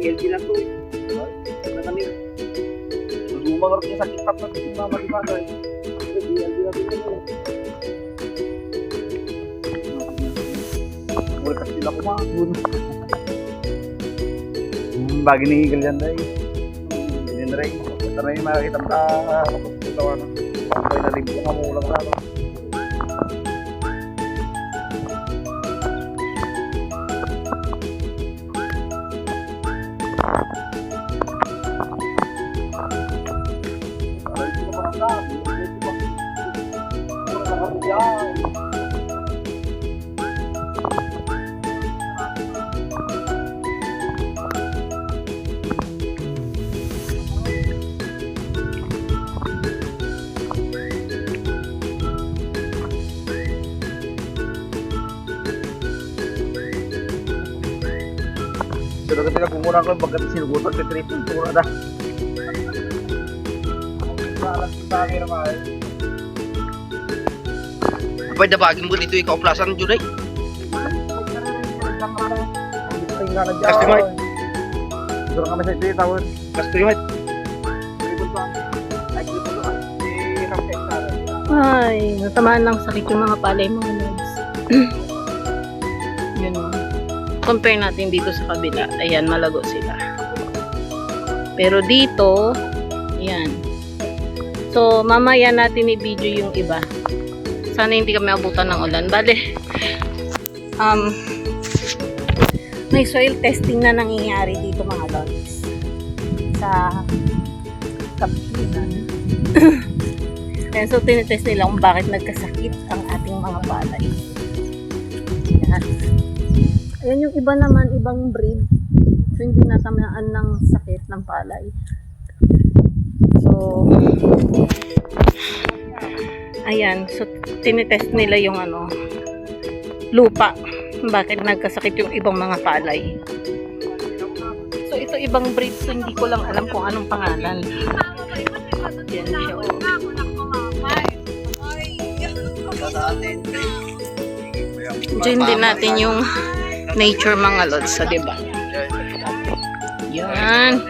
LG lang to. Ano kami? Lumangarap niya sa kitap na ito mama di ba? LG lang to. Mula kasi sila kumakun. Bagi ni Higel yan dahil. Hindi na rin. Ito na yung makakita mo na kapag na. Pagkay na rin po kamulang na. Sudah ketika kumurang ko bagat sinugutan ke trip kumurang dah. Apa dah bagi mo dito ikaw plasan juday? Customer. Sudah kami sa dito tawon. Customer. Ay, natamaan lang sakit yung mga palay mga lods. Yun o. Compare natin dito sa kabila. Ayan, malago sila. Pero dito, ayan. So, mamaya natin i-video yung iba. Sana hindi kami abutan ng ulan. Bale, may soil testing na nangyayari dito mga lods. Sa kapitan. Ayan, so tinitest nila kung bakit nagkasakit ang ating mga palay. Ayan. Ayan yung iba naman, ibang breed. So hindi natamaan ng sakit ng palay. So, ayan. So tinitest nila yung lupa. Bakit nagkasakit yung ibang mga palay. So ito ibang breed. So hindi ko lang alam kung anong pangalan. Ayan siya. Diyan din natin yung nature mga lods sa diba? Yan.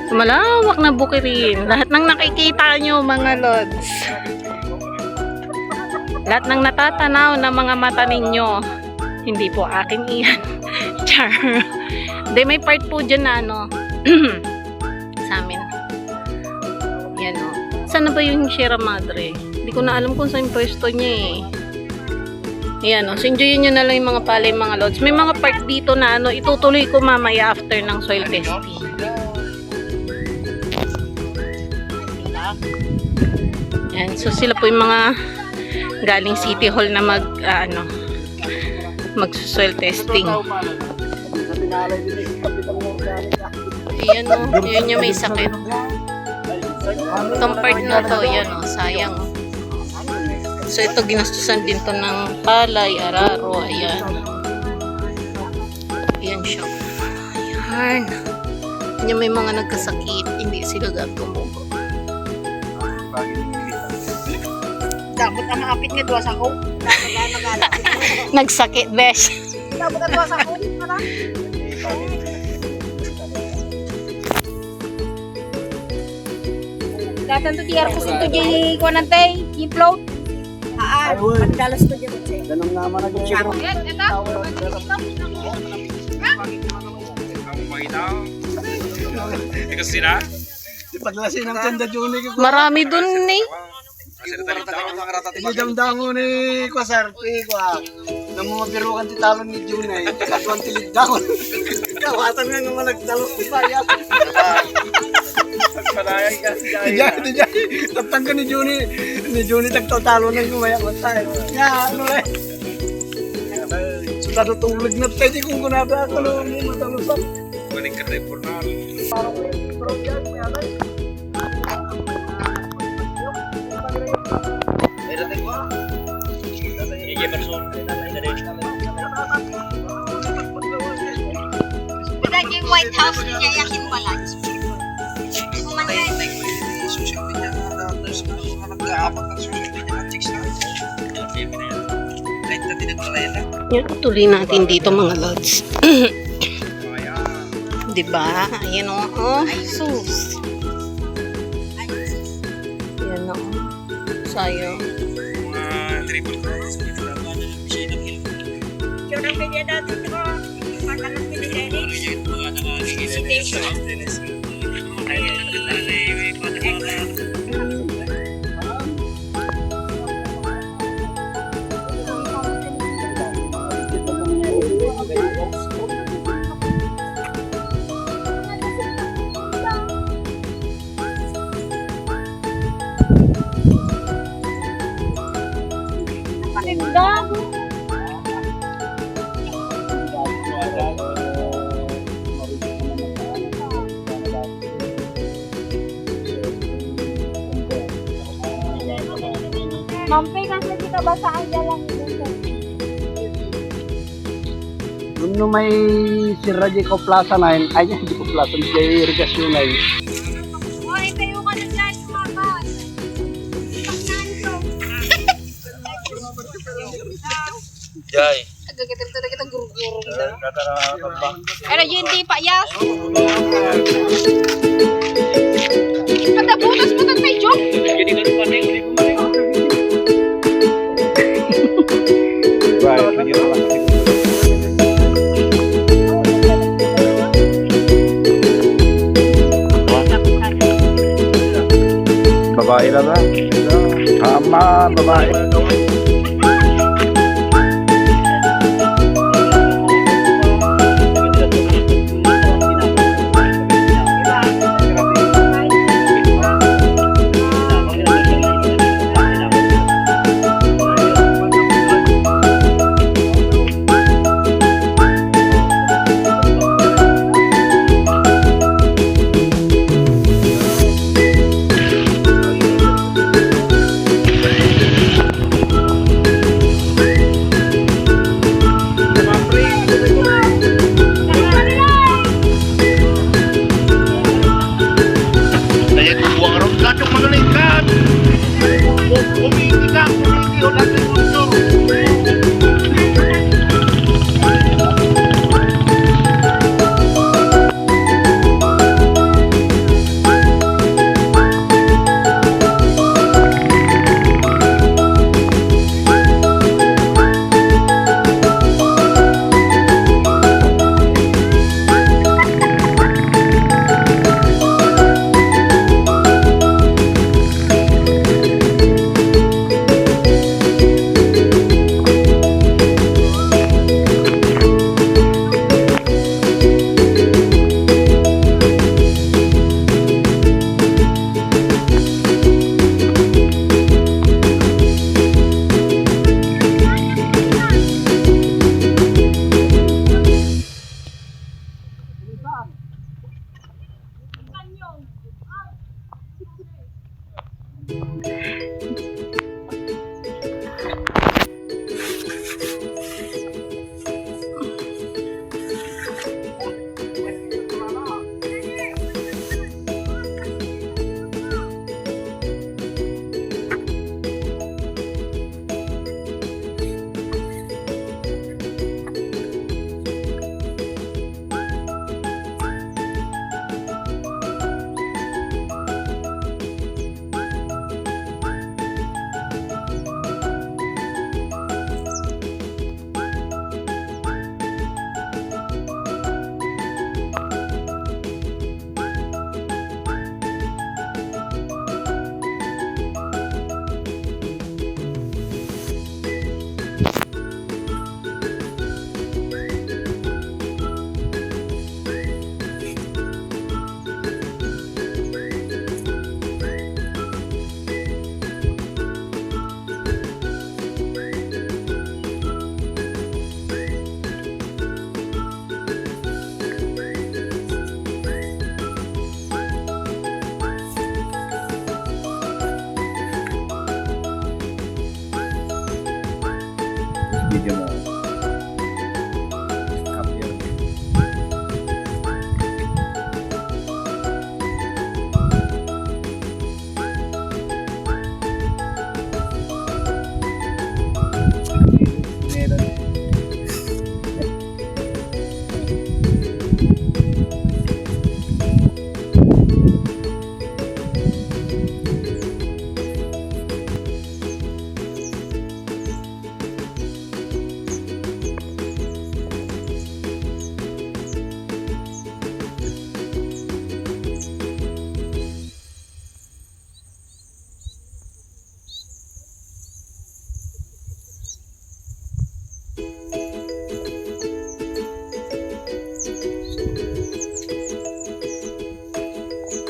So, malawak na bukirin. Lahat ng nakikita nyo mga lods. Lahat ng natatanaw na mga mata ninyo. Hindi po akin iyan. Char. Hindi, may part po dyan na sa amin. Yan o. Saan na ba yung Sierra Madre? Hindi ko na alam kung saan yung pwesto niya eh. Ayan o. So, enjoyin nyo na lang yung mga palay mga lods. May mga part dito na itutuloy ko mamaya after ng soil testing. Ayan. So, sila po yung mga galing City Hall na mag-soil testing. Ayan o. Ayan yung may sakit. Itong part na to, ayan o. Sayang o. So, ito ginastusan din to ng palay, araro, ayan. Ayan siya. Ayan. Ayan may mga nagkasakit, hindi sila gagawin. Dapat ang maapit nga doon sa ko. Nagsakit, besh. Dapat ang doon sa ko. Datan to tiar ko sinto di ko nantay, i-float. Pagdalas to dyan. Ganun naman na dyan. Ito? Ikaw sila? Paglasin ng tanda Juni ko. Marami dun eh. Idamdango ni Kwasar. Nang mga birukan ti talon ni Juni. Katuan tilig daon. Kawatan nga naman nagdalok ni Bayan. Pagpalayan ka si Diyan. Tatang ka ni Juni. Ni Juni tagtatalo ng kumaya ko tayo. Nga, ano eh. Sudah tutulog na tayo kung kunada ako nung matalusan. Balik ka tayo por na. Parang program may alay. Iya person. Kita yung White House niya yakin pala. Social media na nag-aabot ng social media na chicks na. Kahit na tinagpalayan na. Yan, tuloy natin dito mga lods. Diba? Ayan o. Oh, sus. Ayan o. Sayo. Triple cross. Yung nang pili natin ko. Matalas pili Dennis. Paninda. Mampay kasi kita ba sa ang dalang Doon no may Sierra Jacob Plaza na yun. Ay, hindi ko Plaza. May irrigasyon na yun. Hoy, tayo ka na dyan, sumakas. Jai. Agagatin talaga kitang gurugurong na. Kata na kambang. Ano yun, di pa, Yas? Patabutas mo tayo, Jok. Jadi kan panik ulit kumain. Babae lang ba? Tama, babae.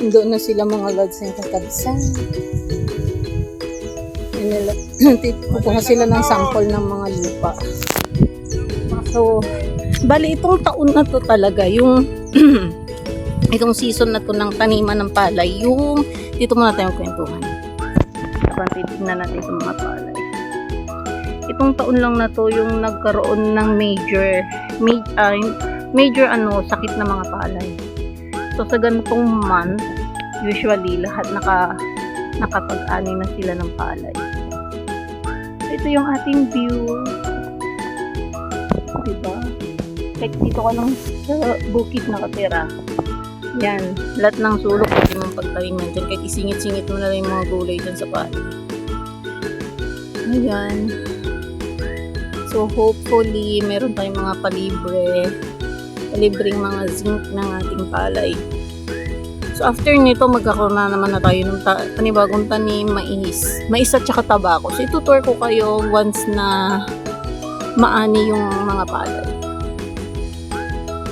Doon na sila mga lods ng kakabsan. Kukuha sila ng sample ng mga lupa. So, bali itong taon na to talaga, yung itong season na to ng taniman ng palay, yung dito muna tayong kwentuhan. Titignan natin itong mga palay. Itong taon lang na to yung nagkaroon ng major sakit na mga palay. So sa ganitong month, usually lahat nakapag-ani na sila ng palay. So, ito yung ating view. Diba? Kahit dito ka lang sa bukid nakatira. Yan, lahat ng sulok pwede mong pagtaliman dyan. Kahit isingit-singit mo na lang yung mga gulay dyan sa palay. Ayan. So hopefully meron tayong mga palibreng mga zinc ng ating palay. So after nito magkakaroon na naman na tayo ng panibagong tanim, mais at saka tabako. So itutour ko kayo once na maani yung mga palay.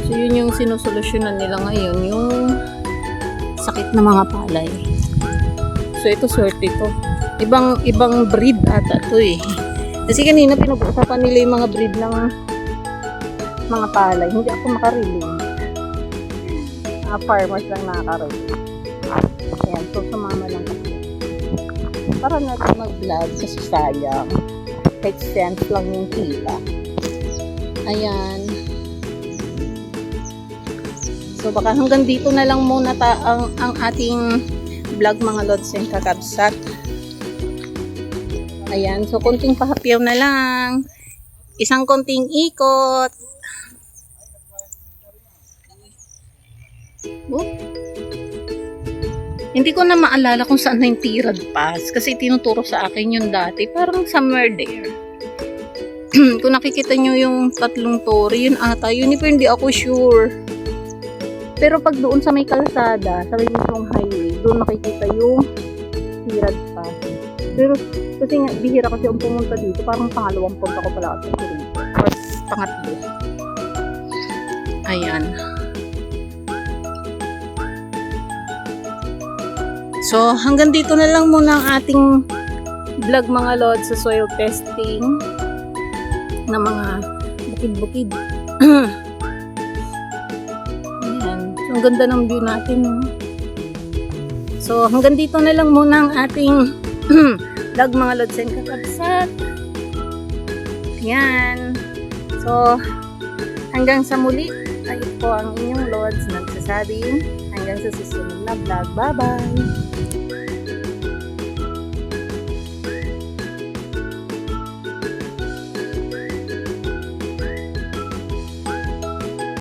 So yun yung sinusolusyonan nila ngayon, yung sakit na mga palay. So ito swerte to. Ibang breed ata to eh. Kasi kanina pinag-uusapan nila yung mga breed ng mga palay. Hindi ako makariling. Mga farmers lang nakakariling. Ayan, so sumama lang kasi. Para natin mag-vlog kasi sayang. Kahit cents lang yung kita. Ayan. So baka hanggang dito na lang muna ang ating vlog mga lods and kakabsat. Ayan, so konting pahapyaw na lang. Isang konting ikot. Hindi ko na maalala kung saan na yung Tirad Pass kasi tinuturo sa akin yun dati. Parang somewhere there. Kung nakikita nyo yung tatlong tori, yun ata. Yun pero hindi ako sure. Pero pag doon sa may kalsada, sa may mismong highway, doon nakikita yung Tirad Pass. Pero kasi nga, bihira kasi ang pumunta dito. Parang pangalawang punta ko pala kasi dito. Or pangatlo. Ayan. So, hanggang dito na lang muna ang ating vlog mga lods sa soil testing na mga bukid-bukid. Ayan. So, ang ganda ng view natin. So, hanggang dito na lang muna ang ating vlog mga lods and kakabsat. Ayan. So, hanggang sa muli, ay po ang inyong lods nagsasabing hanggang sa susunod na vlog. Bye-bye!